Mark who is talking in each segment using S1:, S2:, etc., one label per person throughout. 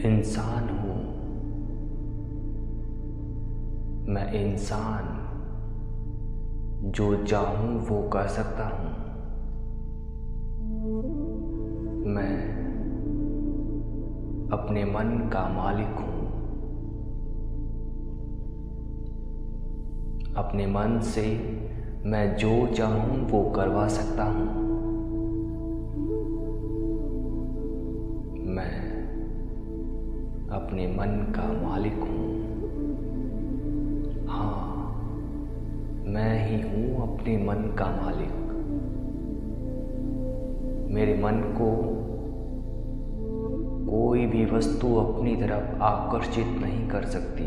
S1: इंसान हूँ। मैं इंसान जो चाहूँ वो कर सकता हूँ। मैं अपने मन का मालिक हूँ। अपने मन से मैं जो चाहूँ वो करवा सकता हूँ। मैं अपने मन का मालिक हूँ। हाँ, मैं ही हूँ अपने मन का मालिक। मेरे मन को कोई भी वस्तु अपनी तरफ आकर्षित नहीं कर सकती।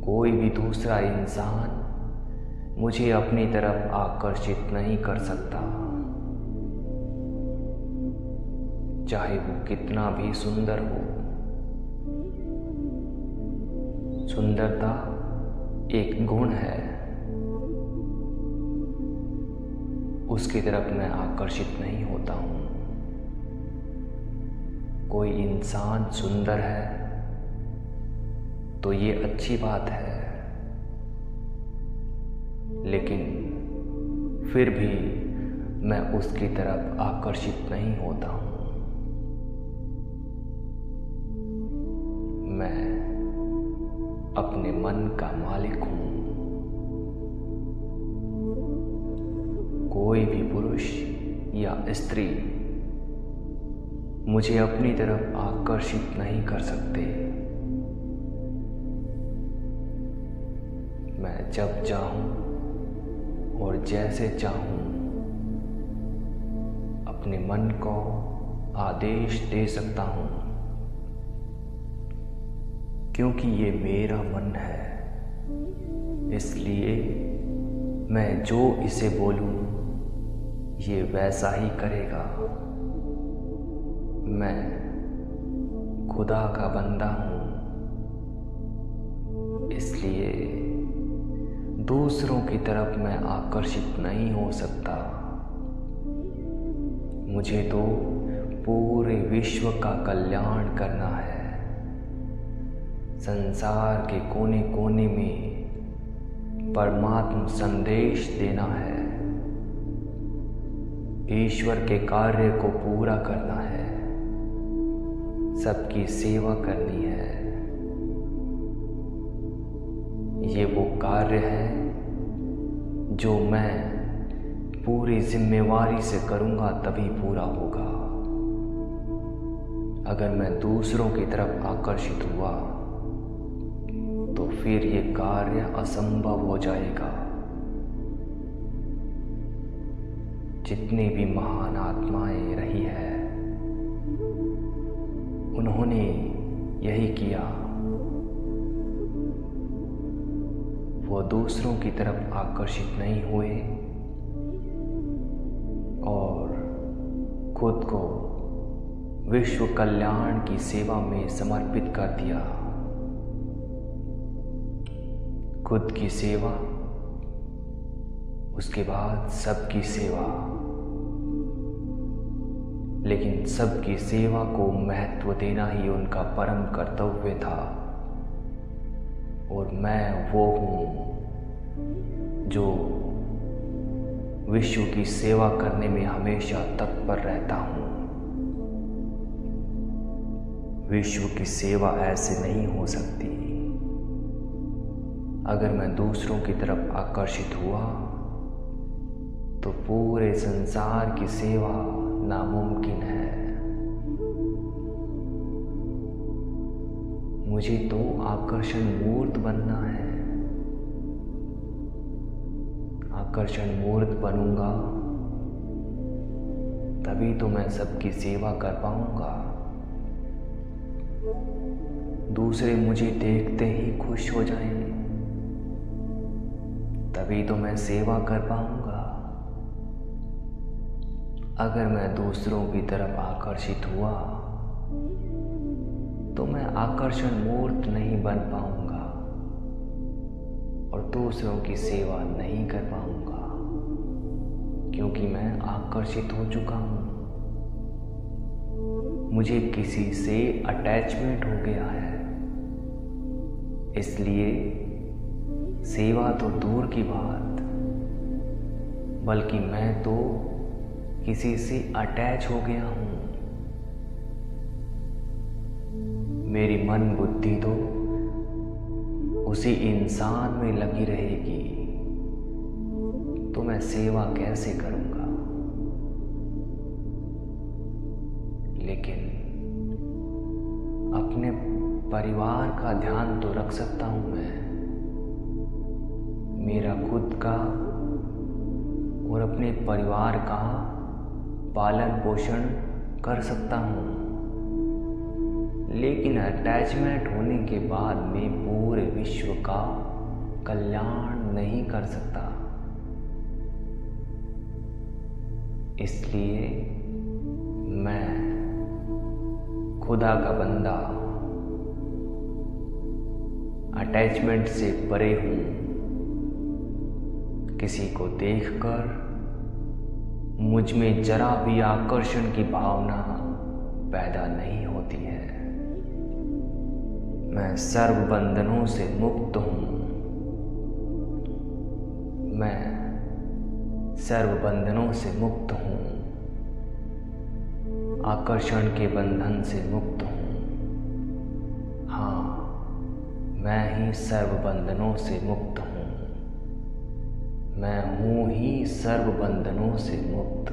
S1: कोई भी दूसरा इंसान मुझे अपनी तरफ आकर्षित नहीं कर सकता, चाहे वो कितना भी सुंदर हो। सुंदरता एक गुण है, उसकी तरफ मैं आकर्षित नहीं होता हूँ। कोई इंसान सुंदर है तो ये अच्छी बात है, लेकिन फिर भी मैं उसकी तरफ आकर्षित नहीं होता हूँ। मैं अपने मन का मालिक हूँ। कोई भी पुरुष या स्त्री मुझे अपनी तरफ आकर्षित नहीं कर सकते। मैं जब चाहूं और जैसे चाहूं अपने मन को आदेश दे सकता हूं, क्योंकि ये मेरा मन है। इसलिए मैं जो इसे बोलूं ये वैसा ही करेगा। मैं खुदा का बंदा हूं, इसलिए दूसरों की तरफ मैं आकर्षित नहीं हो सकता। मुझे तो पूरे विश्व का कल्याण करना है। संसार के कोने कोने में परमात्मा संदेश देना है। ईश्वर के कार्य को पूरा करना है। सबकी सेवा करनी है। ये वो कार्य है जो मैं पूरी जिम्मेवारी से करूँगा तभी पूरा होगा। अगर मैं दूसरों की तरफ आकर्षित हुआ तो फिर ये कार्य असंभव हो जाएगा। जितनी भी महान आत्माएं रही है उन्होंने यही किया। वो दूसरों की तरफ आकर्षित नहीं हुए और खुद को विश्व कल्याण की सेवा में समर्पित कर दिया। खुद की सेवा, उसके बाद सबकी सेवा। लेकिन सबकी सेवा को महत्व देना ही उनका परम कर्तव्य था। और मैं वो हूँ जो विश्व की सेवा करने में हमेशा तत्पर रहता हूँ। विश्व की सेवा ऐसे नहीं हो सकती। अगर मैं दूसरों की तरफ आकर्षित हुआ तो पूरे संसार की सेवा नामुमकिन है। मुझे तो आकर्षण मूर्त बनना है। आकर्षण मूर्त बनूंगा तभी तो मैं सबकी सेवा कर पाऊंगा। दूसरे मुझे देखते ही खुश हो जाएंगे, तभी तो मैं सेवा कर पाऊंगा। अगर मैं दूसरों की तरफ आकर्षित हुआ तो मैं आकर्षण मूर्त नहीं बन पाऊंगा और दूसरों की सेवा नहीं कर पाऊंगा, क्योंकि मैं आकर्षित हो चुका हूं। मुझे किसी से अटैचमेंट हो गया है, इसलिए सेवा तो दूर की बात, बल्कि मैं तो किसी से अटैच हो गया हूँ। मेरी मन बुद्धि तो उसी इंसान में लगी रहेगी, तो मैं सेवा कैसे करूँगा। लेकिन अपने परिवार का ध्यान तो रख सकता हूँ मैं। मेरा खुद का और अपने परिवार का पालन पोषण कर सकता हूँ, लेकिन अटैचमेंट होने के बाद मैं पूरे विश्व का कल्याण नहीं कर सकता। इसलिए मैं खुदा का बंदा अटैचमेंट से परे हूँ। किसी को देखकर मुझ में जरा भी आकर्षण की भावना पैदा नहीं होती है। मैं सर्व बंधनों से मुक्त हूँ। मैं सर्व बंधनों से मुक्त हूँ। आकर्षण के बंधन से मुक्त हूँ। हाँ, मैं ही सर्व बंधनों से मुक्त हूँ। मैं हूँ ही सर्व बंधनों से मुक्त।